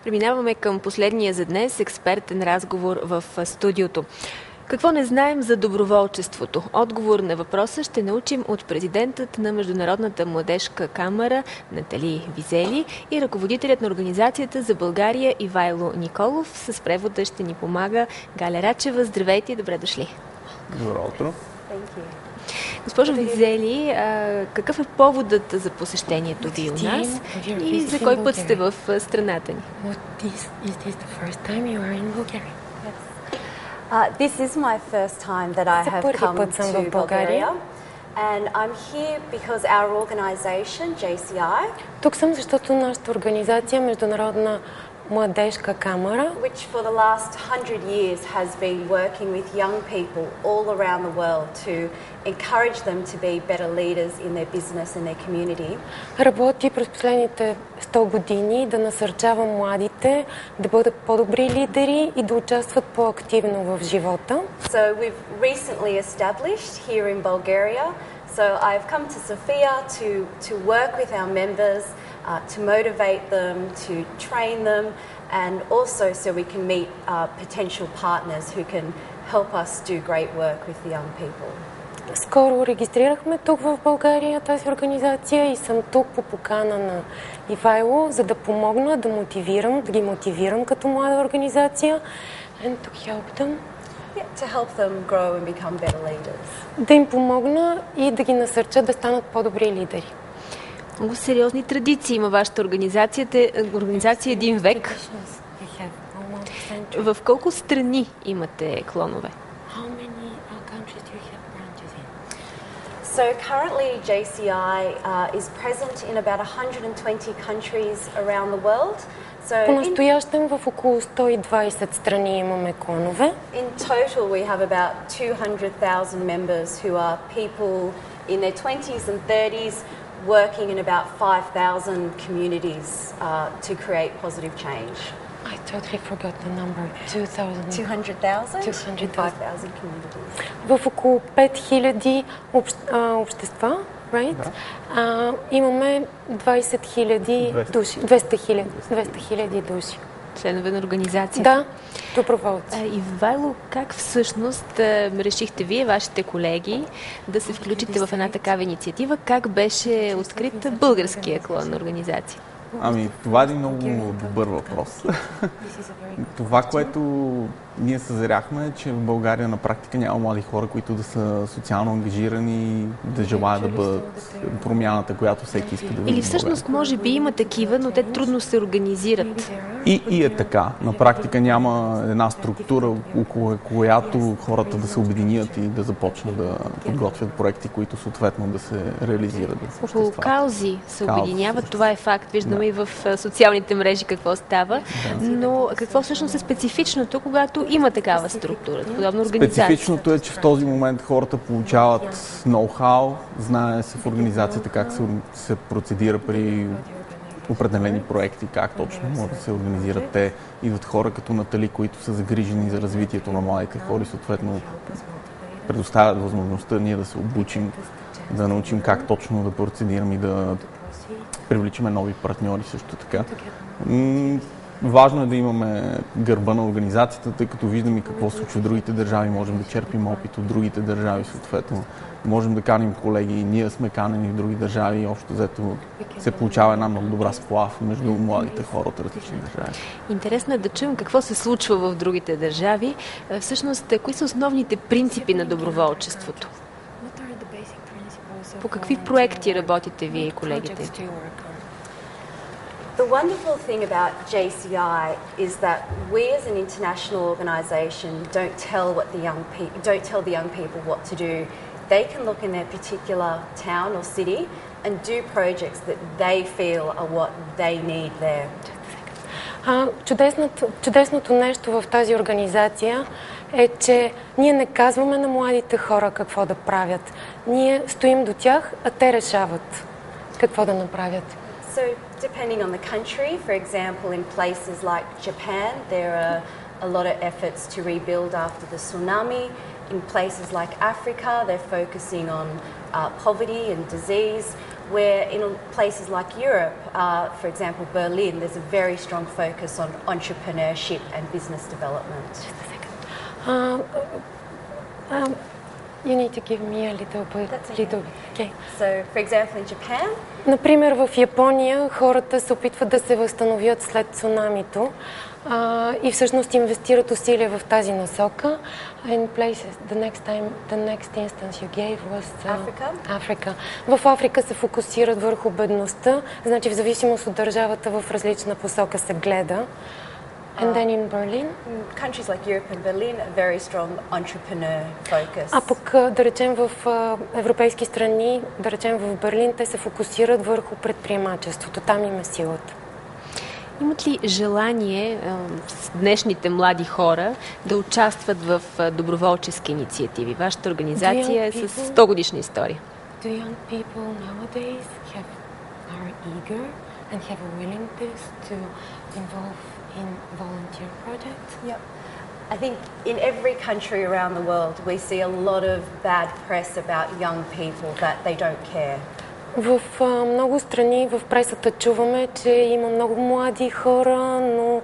Преминаваме към последния за днес експертен разговор в студиото. Какво не знаем за доброволчеството? Отговор на въпроса ще научим от президентът на Международната младежка камара Натали Визели и ръководителят на Организацията за България Ивайло Николов. С превода ще ни помага Галя Рачева. Здравейте и добре дошли! Добро утро! Госпожо Визели, какъв е поводът за посещението ви у нас и за кой път сте в страната ни? This is my first time that I have come to Bulgaria, and I'm here because our organisation, JCI, тук съм, защото нашата организация, Международна младежка камара, which for the last 100 years has been working with young people all around the world to encourage them to be better leaders in their business and their community. Работи през последните 100 години да насърчава младите да бъдат по-добри лидери и да участват по-активно в живота. So we've recently established here in Bulgaria. So I've come to Sofia to work with our members, to motivate them, to train them, and also so we can meet potential partners who can help us do great work with the young people. Скоро регистрирахме тук в България тази организация и съм тук по покана на Ивайло, за да помогна, да ги мотивирам като млада организация and to help them. To help them grow and become better leaders. Да им помогна и да ги насърча да станат по-добри лидери. Много сериозни традиции има вашата организация един век. В колко страни имате клонове? So currently JCI is present in about 120 countries around the world. По-настоящем в около 120 страни имаме клонове. In total we have about 200,000 members who are people in their 20s and 30s working in about 5,000 communities to create positive change. I totally forgot the number. 200,000? 5,000 communities. В около 5000 общества, right? Да. Имаме 20,000 души. 200,000 души. Членове на организацията. Да, доброволци. Ивайло, как всъщност решихте вие, вашите колеги, да се включите в една такава инициатива? Как беше открит българския клон на организация? Това е един много добър въпрос. Това, което ние съзряхме, е, че в България на практика няма млади хора, които да са социално ангажирани, да желаят да бъдат промяната, която всеки иска да види. Или всъщност може би има такива, но те трудно се организират. И е така. На практика няма една структура, около която хората да се обединят и да започнат да подготвят проекти, които съответно да се реализират. Около каузи се обединяват, това е факт. Виждаме и в социалните мрежи какво става. Но какво всъщност е специфичното, когато има такава структура, подобна организация? Специфичното е, че в този момент хората получават ноу-хау, знае се в организацията как се процедира при определени проекти, как точно може да се организират те. Идват хора като Натали, които са загрижени за развитието на младите хора и съответно предоставят възможността ние да се обучим, да научим как точно да процедираме и да привличаме нови партньори също така. Важно е да имаме гърба на организацията, тъй като виждаме какво се случва в другите държави, можем да черпим опит от другите държави, съответно можем да каним колеги, ние сме канени в други държави и общо взето се получава една много добра сплав между младите хора от различни държави. Интересно е да чуем какво се случва в другите държави. Всъщност, кои са основните принципи на доброволчеството? По какви проекти работите вие и колегите? The wonderful thing about JCI is that we as an international organisation don't tell the young people what to do. They can look in their particular town or city and do projects that they feel are what they need there. Чудесното нещо в тази организация е, че ние не казваме на младите хора какво да правят. Ние стоим до тях, а те решават какво да направят. So, depending on the country, for example, in places like Japan, there are a lot of efforts to rebuild after the tsunami. In places like Africa, they're focusing on poverty and disease. where in places like Europe, for example Berlin, there's a very strong focus on entrepreneurship and business development. Just a second. You need to give me a little bit. That's okay. Okay. So, for example, in Japan, Например, в Япония хората се опитват да се възстановят след цунамито и всъщност инвестират усилия в тази насока. In places, the next instance you gave was Africa. В Африка се фокусират върху бедността, значи в зависимост от държавата в различна посока се гледа. And then in Berlin? Countries like Europe and Berlin are very strong entrepreneur focus. А пък да речем в европейски страни, да речем в Берлин, те се фокусират върху предприемачеството. Там има силата. Имат ли желание днешните млади хора да участват в доброволчески инициативи? Вашата организация е с 100 годишна история. Do young people nowadays are eager and have a willingness to involve in volunteer projects? Yep. I think in every country around the world we see a lot of bad press about young people that they don't care. В много страни в пресата чуваме, че има много млади хора, но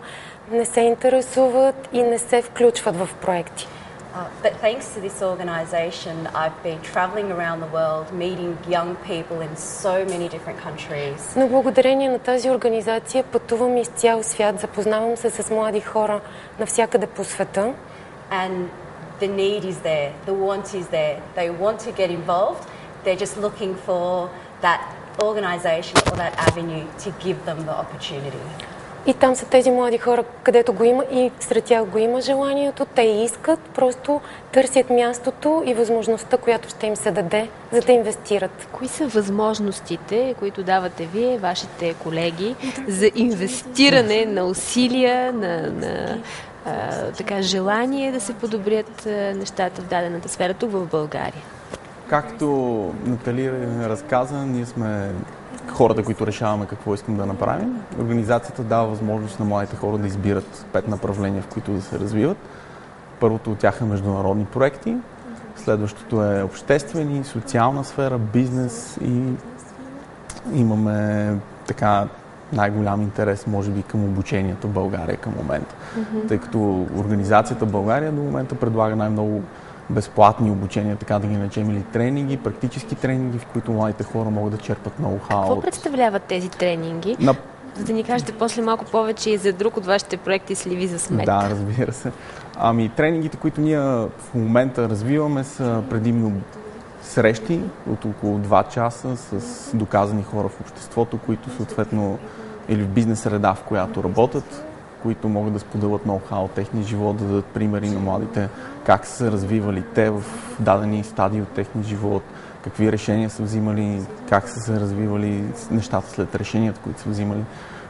не се интересуват и не се включват в проекти. But thanks to this organisation, I've been travelling around the world, meeting young people in so many different countries. Но благодарение на тази организация пътувам из цял свят, запознавам се с млади хора навсякъде по света. And the need is there, the want is there. They want to get involved. They're just looking for that organisation or that avenue to give them the opportunity. И там са тези млади хора, където го има и сред тях го има желанието. Те искат, просто търсят мястото и възможността, която ще им се даде, за да инвестират. Кои са възможностите, които давате вие, вашите колеги, за инвестиране на усилия, на така желание да се подобрят нещата в дадената сфера тук в България? Както Натали разказа, ние сме хората, които решаваме какво искам да направим. Организацията дава възможност на младите хора да избират 5 направления, в които да се развиват. Първото от тях е международни проекти, следващото е обществени, социална сфера, бизнес и имаме така най-голям интерес, може би, към обучението в България към момента. Тъй като организацията в България до момента предлага най-много безплатни обучения, така да ги наречем, или тренинги, практически тренинги, в които младите хора могат да черпат ноу-хау. Какво представляват тези тренинги? За да ни кажете после малко повече и за друг от вашите проекти с Ливи за смет. Да, разбира се. Тренингите, които ние в момента развиваме, са предимно срещи от около 2 часа с доказани хора в обществото, които съответно или в бизнес среда, в която работят, които могат да споделят ноу-хау от техния живот, да дадат примери на младите, как са се развивали те в дадени стадии от техния живот, какви решения са взимали, как са се развивали нещата след решенията, които са взимали.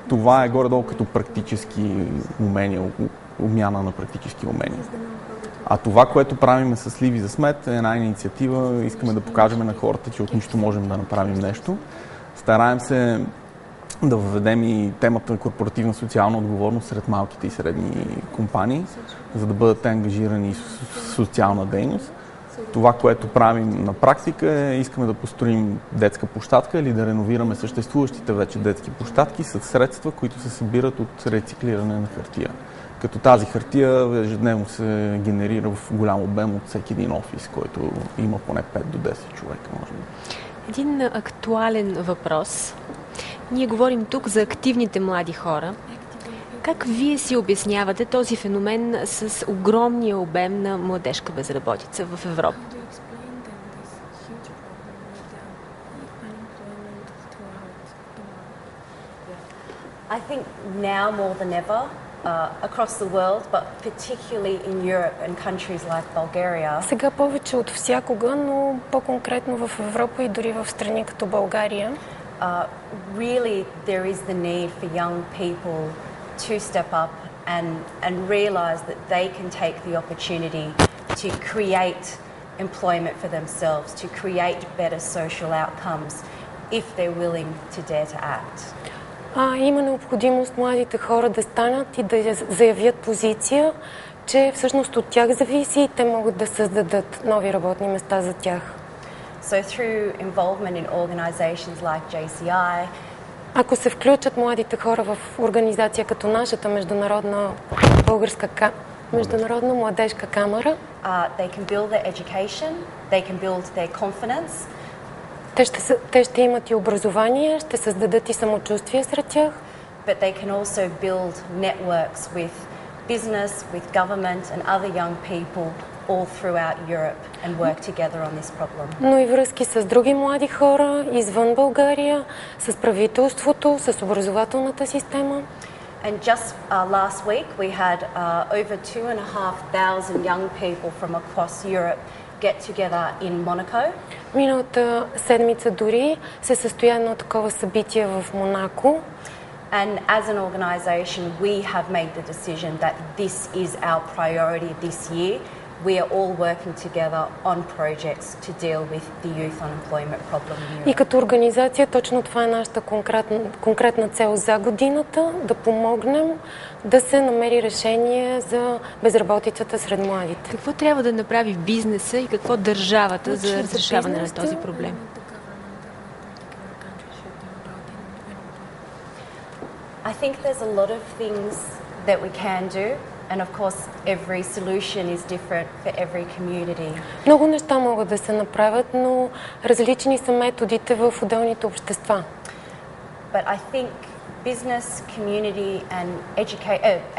Това е горе-долу като практически умения, обмяна на практически умения. А това, което правим с Ливи за смет, е една инициатива. Искаме да покажем на хората, че от нищо можем да направим нещо. Стараем се да въведем и темата на корпоративна социална отговорност сред малките и средни компании, за да бъдат ангажирани в социална дейност. Това, което правим на практика е, искаме да построим детска площадка или да реновираме съществуващите вече детски площадки с средства, които се събират от рециклиране на хартия. Като тази хартия ежедневно се генерира в голям обем от всеки един офис, който има поне 5 до 10 човека, може би. Един актуален въпрос. Ние говорим тук за активните млади хора. Как вие си обяснявате този феномен с огромния обем на младежка безработица в Европа? I think now more than ever, across the world, but particularly in Europe and countries like Bulgaria. Сега повече от всякога, но по-конкретно в Европа и дори в страни като България. Really there is the need for young people to step up and realise that they can take the opportunity to create employment for themselves, to create better social outcomes if they're willing to dare to act. Има необходимост младите хора да станат и да заявят позиция, че всъщност от тях зависи и те могат да създадат нови работни места за тях. So through involvement in organisations like JCI, ако се включат младите хора в организация като нашата международна младежка камара, they can build their education, they can build their confidence. Те ще имат и образование, ще създадат и самочувствие сред тях. But they can also build networks with business, with government and other young people all throughout Europe and work together on this problem. Но и връзки с други млади хора извън България, с правителството, с образователната система. And just last week we had over 2,500 young people from across Europe get together in Monaco. Миналата седмица дори се състоя едно такова събитие в Монако. And as an organisation, we have made the decision that this is our priority this year. We are all working together on projects to deal with the youth unemployment problem in Europe. И като организация точно това е нашата конкретна цел за годината, да помогнем да се намери решение за безработицата сред младите. Какво трябва да направи бизнеса и какво държавата за разрешаване на този проблем? I think there's a lot of things that we can do, and of course every solution is different for every community. Много неща могат да се направят, но различни са методите в отделните общества. But I think business, community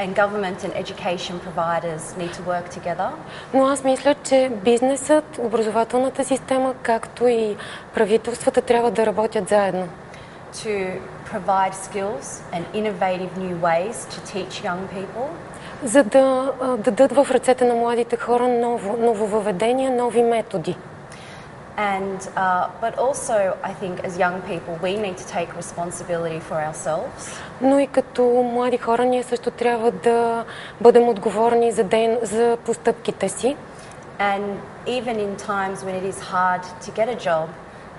and government and education providers need to work together. Но аз мисля, че бизнесът, образователната система, както и правителствата трябва да работят заедно. To provide skills and innovative new ways to teach young people. За да дадат в ръцете на младите хора нововъведения, нови методи. But also, I think, as young people, we need to take responsibility for ourselves. Но и като млади хора ние също трябва да бъдем отговорни за постъпките си. And even in times when it is hard to get a job,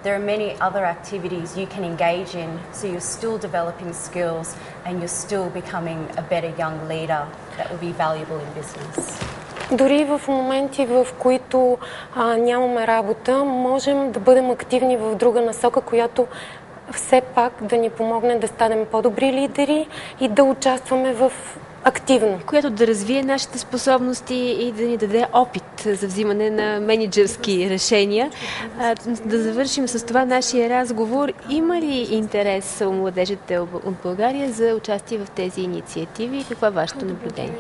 there are many other activities you can engage in, so you're still developing skills and you're still becoming a better young leader that will be valuable in business. Дори в моменти, в които нямаме работа, можем да бъдем активни в друга насока, която все пак да ни помогне да станем по-добри лидери и да участваме активно. Която да развие нашите способности и да ни даде опит за взимане на мениджърски решения. Да завършим с това нашия разговор. Има ли интерес у младежите от България за участие в тези инициативи? Какво е вашето наблюдение?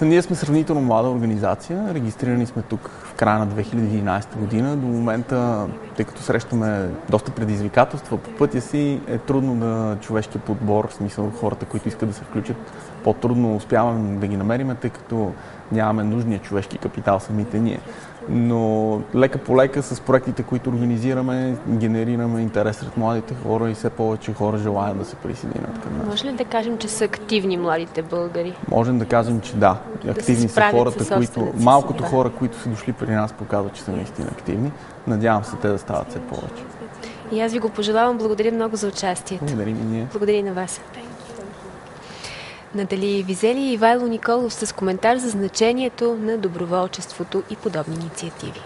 Ние сме сравнително млада организация. Регистрирани сме тук в края на 2011 година. До момента, тъй като срещаме доста предизвикателства по пътя си, е трудно да човешкия подбор, в смисъл хората, които искат да се включат, по-трудно успяваме да ги намерим, тъй като нямаме нужния човешки капитал самите ние. Но лека по лека с проектите, които организираме, генерираме интерес сред младите хора и все повече хора желаят да се присъединят към нас. Може ли да кажем, че са активни младите българи? Можем да кажем, че да. Активни са хората, малкото хора, които са дошли при нас, показват, че са наистина активни. Надявам се те да стават все повече. И аз ви го пожелавам. Благодаря много за участието. Благодарим и ние. Благодаря и на вас. Натали Визели и Ивайло Николов с коментар за значението на доброволчеството и подобни инициативи.